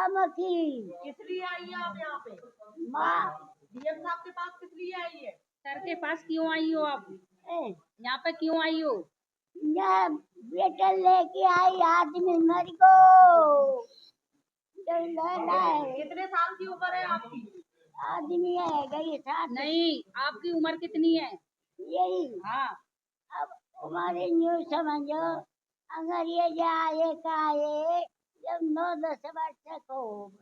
किस लिए आई है आप यहाँ पे? डीएम साहब के पास किस लिए आई है? सर के पास क्यों आई हो आप? यहाँ पे क्यों आई हो? बेटा लेके आई आदमी मर को। कितने साल की उम्र है आपकी? आदमी है गई साथ। नहीं, आपकी उम्र कितनी है? यही हाँ, अब हमारे न्यू समझो, अगर ये जाए काए जब 9-10 वर्ष को।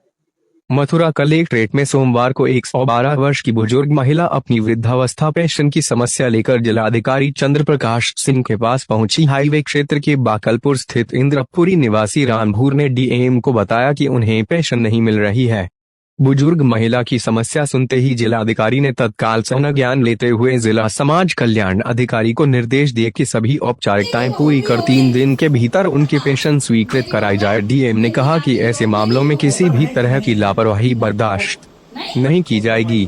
मथुरा कलेक्ट्रेट में सोमवार को 112 वर्ष की बुजुर्ग महिला अपनी वृद्धावस्था पेंशन की समस्या लेकर जिलाधिकारी चंद्र प्रकाश सिंह के पास पहुंची। हाईवे क्षेत्र के बाकलपुर स्थित इंद्रपुरी निवासी रामभूर ने डीएम को बताया कि उन्हें पेंशन नहीं मिल रही है। बुजुर्ग महिला की समस्या सुनते ही जिलाधिकारी ने तत्काल संज्ञान लेते हुए जिला समाज कल्याण अधिकारी को निर्देश दिए कि सभी औपचारिकताएं पूरी कर 3 दिन के भीतर उनकी पेंशन स्वीकृत कराई जाए। डीएम ने कहा कि ऐसे मामलों में किसी भी तरह की लापरवाही बर्दाश्त नहीं की जाएगी।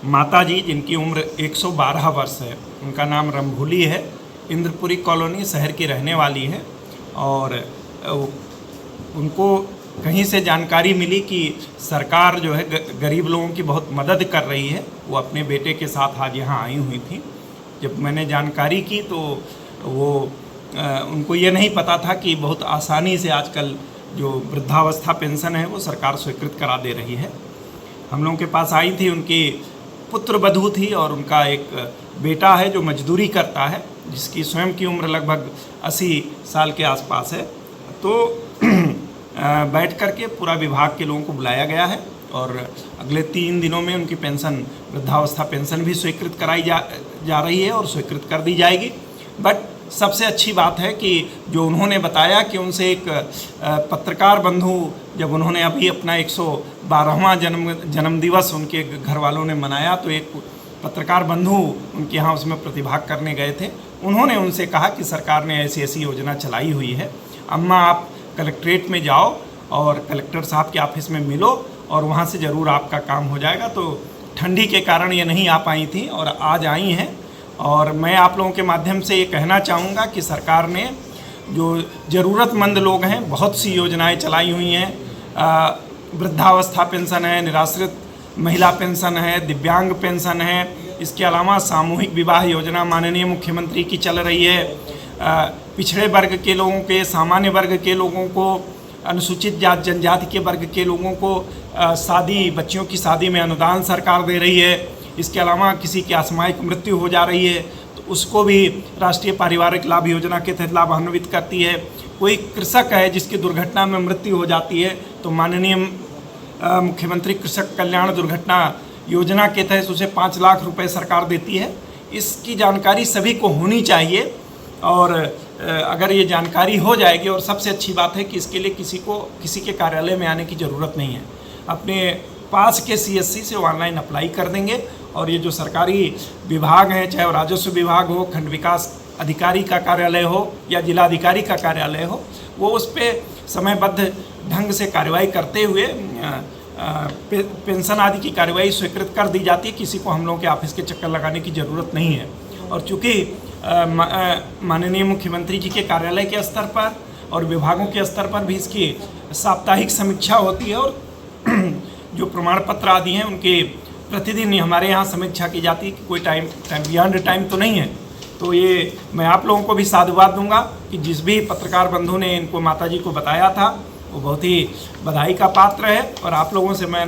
माता जी जिनकी उम्र 112 वर्ष है, उनका नाम रंभूली है, इंद्रपुरी कॉलोनी शहर की रहने वाली है और उनको कहीं से जानकारी मिली कि सरकार जो है गरीब लोगों की बहुत मदद कर रही है। वो अपने बेटे के साथ आज यहाँ आई हुई थी। जब मैंने जानकारी की तो वो उनको ये नहीं पता था कि बहुत आसानी से आजकल जो वृद्धावस्था पेंशन है वो सरकार स्वीकृत करा दे रही है। हम लोगों के पास आई थी, उनकी पुत्र वधू थी और उनका एक बेटा है जो मजदूरी करता है, जिसकी स्वयं की उम्र लगभग 80 साल के आसपास है। तो बैठ करके पूरा विभाग के लोगों को बुलाया गया है और अगले 3 दिनों में उनकी पेंशन, वृद्धावस्था पेंशन भी स्वीकृत कराई जा रही है और स्वीकृत कर दी जाएगी। बट सबसे अच्छी बात है कि जो उन्होंने बताया कि उनसे एक पत्रकार बंधु, जब उन्होंने अभी अपना 112वां जन्म दिवस उनके घर वालों ने मनाया, तो एक पत्रकार बंधु उनके यहाँ उसमें प्रतिभाग करने गए थे। उन्होंने उनसे कहा कि सरकार ने ऐसी ऐसी योजना चलाई हुई है, अम्मा आप कलेक्ट्रेट में जाओ और कलेक्टर साहब के ऑफिस में मिलो और वहाँ से ज़रूर आपका काम हो जाएगा। तो ठंडी के कारण ये नहीं आ पाई थी और आज आई हैं। और मैं आप लोगों के माध्यम से ये कहना चाहूँगा कि सरकार ने जो ज़रूरतमंद लोग हैं, बहुत सी योजनाएं चलाई हुई हैं। वृद्धावस्था पेंशन है, निराश्रित महिला पेंशन है, दिव्यांग पेंशन है, इसके अलावा सामूहिक विवाह योजना माननीय मुख्यमंत्री की चल रही है। पिछड़े वर्ग के लोगों के, सामान्य वर्ग के लोगों को, अनुसूचित जाति जनजाति के वर्ग के लोगों को शादी, बच्चियों की शादी में अनुदान सरकार दे रही है। इसके अलावा किसी की असामयिक मृत्यु हो जा रही है तो उसको भी राष्ट्रीय पारिवारिक लाभ योजना के तहत लाभान्वित करती है। कोई कृषक है जिसकी दुर्घटना में मृत्यु हो जाती है तो माननीय मुख्यमंत्री कृषक कल्याण दुर्घटना योजना के तहत उसे 5 लाख रुपए सरकार देती है। इसकी जानकारी सभी को होनी चाहिए और अगर ये जानकारी हो जाएगी, और सबसे अच्छी बात है कि इसके लिए किसी के कार्यालय में आने की ज़रूरत नहीं है, अपने पास के सीएससी से ऑनलाइन अप्लाई कर देंगे और ये जो सरकारी विभाग हैं, चाहे वो राजस्व विभाग हो, खंड विकास अधिकारी का कार्यालय हो या जिलाधिकारी का कार्यालय हो, वो उस पर समयबद्ध ढंग से कार्रवाई करते हुए पेंशन आदि की कार्रवाई स्वीकृत कर दी जाती है। किसी को हम लोगों के ऑफिस के चक्कर लगाने की ज़रूरत नहीं है। और चूँकि माननीय मुख्यमंत्री जी के कार्यालय के स्तर पर और विभागों के स्तर पर भी इसकी साप्ताहिक समीक्षा होती है और जो प्रमाण पत्र आदि हैं उनके प्रतिदिन हमारे यहाँ समीक्षा की जाती है कि कोई टाइम बियॉन्ड टाइम तो नहीं है। तो ये मैं आप लोगों को भी साधुवाद दूंगा कि जिस भी पत्रकार बंधु ने इनको माताजी को बताया था वो बहुत ही बधाई का पात्र है। और आप लोगों से मैं